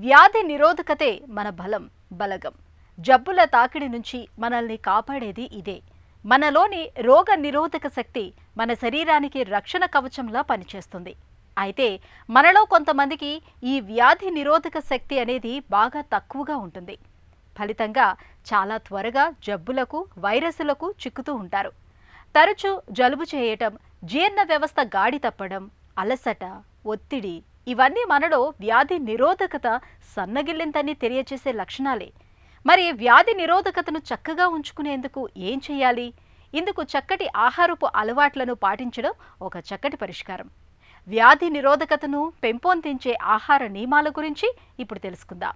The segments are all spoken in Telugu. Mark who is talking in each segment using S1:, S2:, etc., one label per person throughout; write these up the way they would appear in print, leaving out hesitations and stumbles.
S1: వ్యాధి నిరోధకతే మన బలగం. జబ్బుల తాకిడి నుంచి మనల్ని కాపాడేది ఇదే. మనలోని రోగ నిరోధక శక్తి మన శరీరానికి రక్షణ కవచంలా పనిచేస్తుంది. అయితే మనలో కొంతమందికి ఈ వ్యాధి నిరోధక శక్తి అనేది బాగా తక్కువగా ఉంటుంది. ఫలితంగా చాలా త్వరగా జబ్బులకు, వైరస్లకు చిక్కుతూ ఉంటారు. తరచూ జలుబు చేయటం, జీర్ణ వ్యవస్థ గాడి తప్పడం, అలసట, ఒత్తిడి ఇవన్నీ మనలో వ్యాధి నిరోధకత సన్నగిల్లిందని తెలియజేసే లక్షణాలే. మరి వ్యాధి నిరోధకతను చక్కగా ఉంచుకునేందుకు ఏం చేయాలి? ఇందుకు చక్కటి ఆహారపు అలవాట్లను పాటించడం ఒక చక్కటి పరిష్కారం. వ్యాధి నిరోధకతను పెంపొందించే ఆహార నియమాల గురించి ఇప్పుడు తెలుసుకుందాం.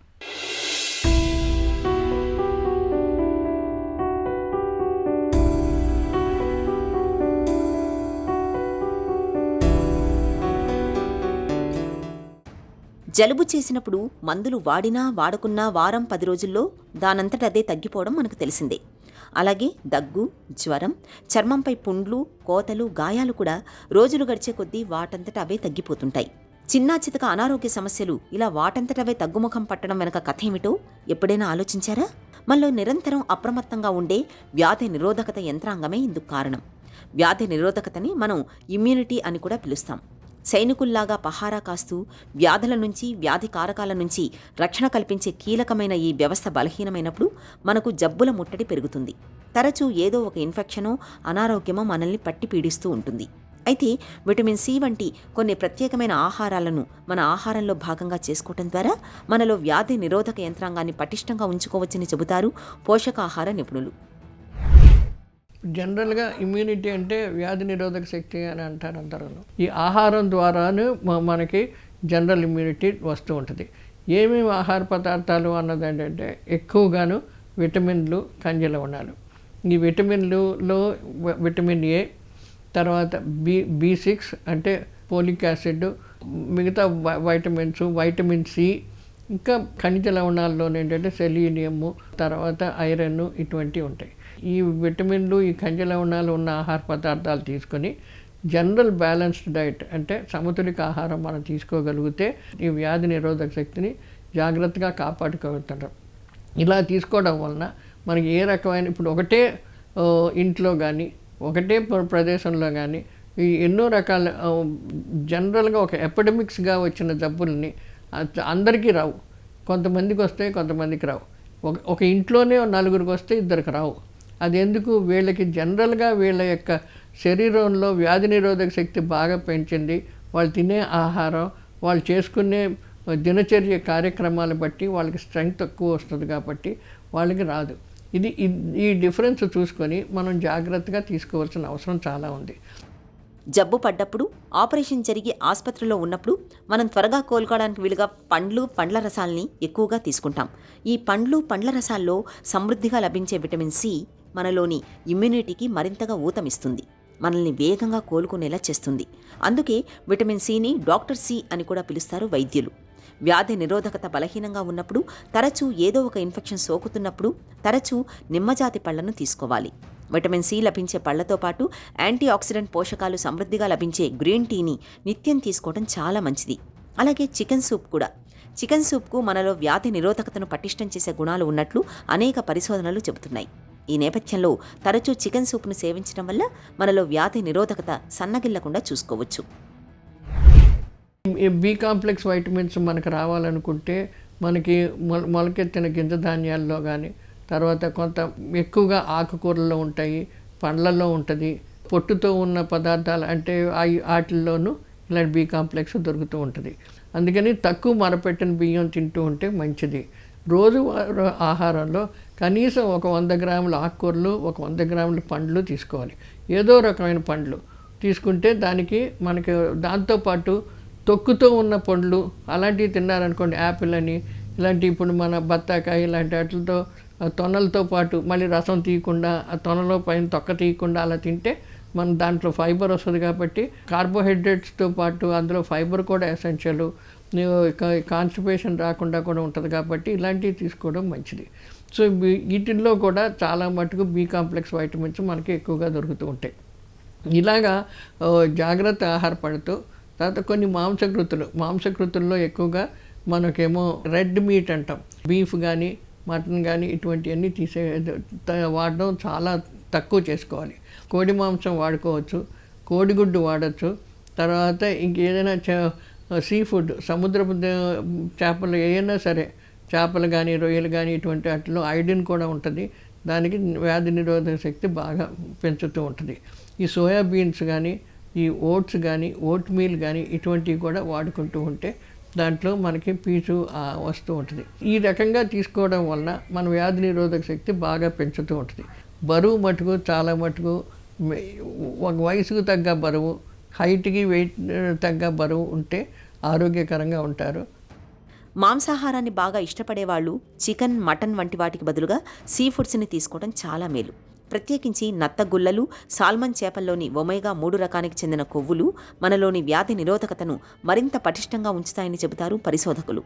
S2: జలుబు చేసినప్పుడు మందులు వాడినా వాడకున్నా వారం 10 రోజుల్లో దానంతట అదే తగ్గిపోవడం మనకు తెలిసిందే. అలాగే దగ్గు, జ్వరం, చర్మంపై పుండ్లు, కోతలు, గాయాలు కూడా రోజులు గడిచే కొద్దీ వాటంతట అవే తగ్గిపోతుంటాయి. చిన్నా చితక అనారోగ్య సమస్యలు ఇలా వాటంతటవే తగ్గుముఖం పట్టడం వెనక కథ ఏమిటో ఎప్పుడైనా ఆలోచించారా? మనలో నిరంతరం అప్రమత్తంగా ఉండే వ్యాధి నిరోధకత యంత్రాంగమే ఇందుకు కారణం. వ్యాధి నిరోధకతని మనం ఇమ్యూనిటీ అని కూడా పిలుస్తాం. సైనికుల్లాగా పహారా కాస్తూ వ్యాధుల నుంచి, వ్యాధి కారకాల నుంచి రక్షణ కల్పించే కీలకమైన ఈ వ్యవస్థ బలహీనమైనప్పుడు మనకు జబ్బుల ముట్టడి పెరుగుతుంది. తరచూ ఏదో ఒక ఇన్ఫెక్షనో, అనారోగ్యమో మనల్ని పట్టి పీడిస్తూ ఉంటుంది. అయితే విటమిన్ సి వంటి కొన్ని ప్రత్యేకమైన ఆహారాలను మన ఆహారంలో భాగంగా చేసుకోవటం ద్వారా మనలో వ్యాధి నిరోధక యంత్రాంగాన్ని పటిష్టంగా ఉంచుకోవచ్చని చెబుతారు పోషకాహార నిపుణులు.
S3: జనరల్గా ఇమ్యూనిటీ అంటే వ్యాధి నిరోధక శక్తి అని అంటారు అందరూ. ఈ ఆహారం ద్వారానే మనకి జనరల్ ఇమ్యూనిటీ వస్తూ ఉంటుంది. ఏమేమి ఆహార పదార్థాలు అన్నది ఏంటంటే ఎక్కువగాను విటమిన్లు, ఖనిజ లవణాలు. ఈ విటమిన్లలో విటమిన్ ఏ, తర్వాత B6 అంటే ఫోలిక్ యాసిడ్, మిగతా వైటమిన్స్, వైటమిన్ సి, ఇంకా ఖనిజ లవణాల్లో ఏంటంటే సెలీనియము, తర్వాత ఐరన్ ఇటువంటివి ఉంటాయి. ఈ విటమిన్లు, ఈ ఖనిజ లవణాలు ఉన్న ఆహార పదార్థాలు తీసుకొని జనరల్ బ్యాలెన్స్డ్ డైట్ అంటే సమతులిత ఆహారం మనం తీసుకోగలిగితే ఈ వ్యాధి నిరోధక శక్తిని జాగ్రత్తగా కాపాడుకోగలుగుతాం. ఇలా తీసుకోవడం వలన మనకి ఏ రకమైన ఇప్పుడు ఒకటే ఇంట్లో కానీ, ఒకటే ప్రదేశంలో కానీ ఈ ఎన్నో రకాల జనరల్గా ఒక ఎపిడమిక్స్గా వచ్చిన జబ్బుల్ని అందరికీ రావు. కొంతమందికి వస్తాయి, కొంతమందికి రావు. ఒక ఇంట్లోనే 4గురికి వస్తే 2కి రావు. అది ఎందుకు? వీళ్ళకి జనరల్గా వీళ్ళ యొక్క శరీరంలో వ్యాధి నిరోధక శక్తి బాగా పెంచింది. వాళ్ళు తినే ఆహారం, వాళ్ళు చేసుకునే దినచర్య కార్యక్రమాలు బట్టి వాళ్ళకి స్ట్రెంగ్త్ ఎక్కువ వస్తుంది కాబట్టి వాళ్ళకి రాదు. ఈ డిఫరెన్స్ చూసుకొని మనం జాగ్రత్తగా తీసుకోవాల్సిన అవసరం చాలా ఉంది.
S2: జబ్బు పడ్డప్పుడు, ఆపరేషన్ జరిగి ఆసుపత్రిలో ఉన్నప్పుడు మనం త్వరగా కోలుకోవడానికి వీలుగా పండ్లు, పండ్ల రసాల్ని ఎక్కువగా తీసుకుంటాం. ఈ పండ్లు, పండ్ల రసాల్లో సమృద్ధిగా లభించే విటమిన్ సి మనలోని ఇమ్యూనిటీకి మరింతగా ఊతమిస్తుంది, మనల్ని వేగంగా కోలుకునేలా చేస్తుంది. అందుకే విటమిన్ సిని డాక్టర్ సి అని కూడా పిలుస్తారు వైద్యులు. వ్యాధి నిరోధకత బలహీనంగా ఉన్నప్పుడు, తరచూ ఏదో ఒక ఇన్ఫెక్షన్ సోకుతున్నప్పుడు తరచూ నిమ్మజాతి పళ్లను తీసుకోవాలి. విటమిన్ సి లభించే పళ్లతో పాటు యాంటీ ఆక్సిడెంట్ పోషకాలు సమృద్ధిగా లభించే గ్రీన్ టీని నిత్యం తీసుకోవడం చాలా మంచిది. అలాగే చికెన్ సూప్ కూడా. చికెన్ సూప్కు మనలో వ్యాధి నిరోధకతను పటిష్టం చేసే గుణాలు ఉన్నట్లు అనేక పరిశోధనలు చెబుతున్నాయి. ఈ నేపథ్యంలో తరచూ చికెన్ సూప్ను సేవించడం వల్ల మనలో వ్యాధి నిరోధకత సన్నగిల్లకుండా చూసుకోవచ్చు.
S3: బి కాంప్లెక్స్ వైటమిన్స్ మనకు రావాలనుకుంటే మనకి మొలకెత్తిన గింజ ధాన్యాల్లో కానీ, తర్వాత కొంత ఎక్కువగా ఆకుకూరల్లో ఉంటాయి, పండ్లలో ఉంటుంది, పొట్టుతో ఉన్న పదార్థాలు అంటే వాటిల్లోనూ ఇలాంటి బి కాంప్లెక్స్ దొరుకుతూ ఉంటుంది. అందుకని తక్కువ మరపెట్టిన బియ్యం తింటూ ఉంటే మంచిది. రోజు ఆహారంలో కనీసం ఒక 100 గ్రాముల ఆకుకూరలు, ఒక 100 గ్రాముల పండ్లు తీసుకోవాలి. ఏదో రకమైన పండ్లు తీసుకుంటే మనకి దాంతోపాటు తొక్కుతో ఉన్న పండ్లు అలాంటివి తిన్నారనుకోండి, యాపిల్ అని ఇలాంటి, ఇప్పుడు మన బత్తాకాయ ఇలాంటి వాటితో తొనలతో పాటు మళ్ళీ రసం తీయకుండా, ఆ తొనలో పైన తొక్క తీయకుండా అలా తింటే మన దాంట్లో ఫైబర్ వస్తుంది. కాబట్టి కార్బోహైడ్రేట్స్తో పాటు అందులో ఫైబర్ కూడా ఎసెన్షియల్, కాన్స్టిపేషన్ రాకుండా కూడా ఉంటుంది. కాబట్టి ఇలాంటివి తీసుకోవడం మంచిది. సో వీటిల్లో కూడా చాలా మటుకు బి కాంప్లెక్స్ వైటమిన్స్ మనకి ఎక్కువగా దొరుకుతూ ఉంటాయి. ఇలాగా జాగ్రత్త ఆహార పడుతూ తర్వాత కొన్ని మాంసకృతుల్లో ఎక్కువగా మనకేమో రెడ్ మీట్ అంటాం, బీఫ్ కానీ మటన్ కానీ ఇటువంటివన్నీ వాడడం చాలా తక్కువ చేసుకోవాలి. కోడి మాంసం వాడుకోవచ్చు, కోడిగుడ్డు వాడచ్చు. తర్వాత ఇంకేదైనా సీ ఫుడ్, సముద్రపు చేపలు ఏదైనా సరే, చేపలు కానీ రొయ్యలు కానీ ఇటువంటి వాటిలో ఐడిన్ కూడా ఉంటుంది. దానికి వ్యాధి నిరోధక శక్తి బాగా పెంచుతూ ఉంటుంది. ఈ సోయా బీన్స్ కానీ, ఈ ఓట్స్ కానీ, ఓట్ మీల్ కానీ ఇటువంటివి కూడా వాడుకుంటూ ఉంటే దాంట్లో మనకి పీచు వస్తూ ఉంటుంది. ఈ రకంగా తీసుకోవడం వలన మన వ్యాధి నిరోధక శక్తి బాగా పెంచుతూ ఉంటుంది. బరువు మటుకు చాలా మటుకు ఒక వయసుకు తగ్గ బరువు, హైట్కి వెయిట్ తగ్గ బరువు ఉంటే ఆరోగ్యకరంగా ఉంటారు.
S2: మాంసాహారాన్ని బాగా ఇష్టపడేవాళ్ళు చికెన్, మటన్ వంటి వాటికి బదులుగా సీ ఫుడ్స్ని తీసుకోవడం చాలా మేలు. ప్రత్యేకించి నత్తగుల్లలు, సాల్మన్ చేపల్లోని ఒమేగా-3 రకానికి చెందిన కొవ్వులు మనలోని వ్యాధి నిరోధకతను మరింత పటిష్టంగా ఉంచుతాయని చెబుతారు పరిశోధకులు.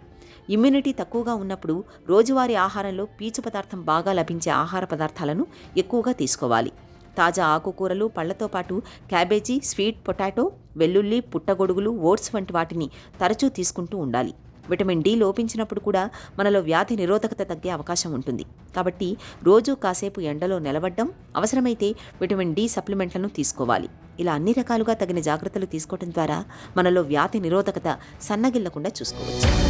S2: ఇమ్యూనిటీ తక్కువగా ఉన్నప్పుడు రోజువారీ ఆహారంలో పీచు పదార్థం బాగా లభించే ఆహార పదార్థాలను ఎక్కువగా తీసుకోవాలి. తాజా ఆకుకూరలు, పళ్లతో పాటు క్యాబేజీ, స్వీట్ పొటాటో, వెల్లుల్లి, పుట్టగొడుగులు, ఓట్స్ వంటి వాటిని తరచూ తీసుకుంటూ ఉండాలి. విటమిన్ డి లోపించినప్పుడు కూడా మనలో వ్యాధి నిరోధకత తగ్గే అవకాశం ఉంటుంది. కాబట్టి రోజు కాసేపు ఎండలో నిలబడ్డం, అవసరమైతే విటమిన్ డి సప్లిమెంట్లను తీసుకోవాలి. ఇలా అన్ని రకాలుగా తగిన జాగ్రత్తలు తీసుకోవడం ద్వారా మనలో వ్యాధి నిరోధకత సన్నగిల్లకుండా చూసుకోవచ్చు.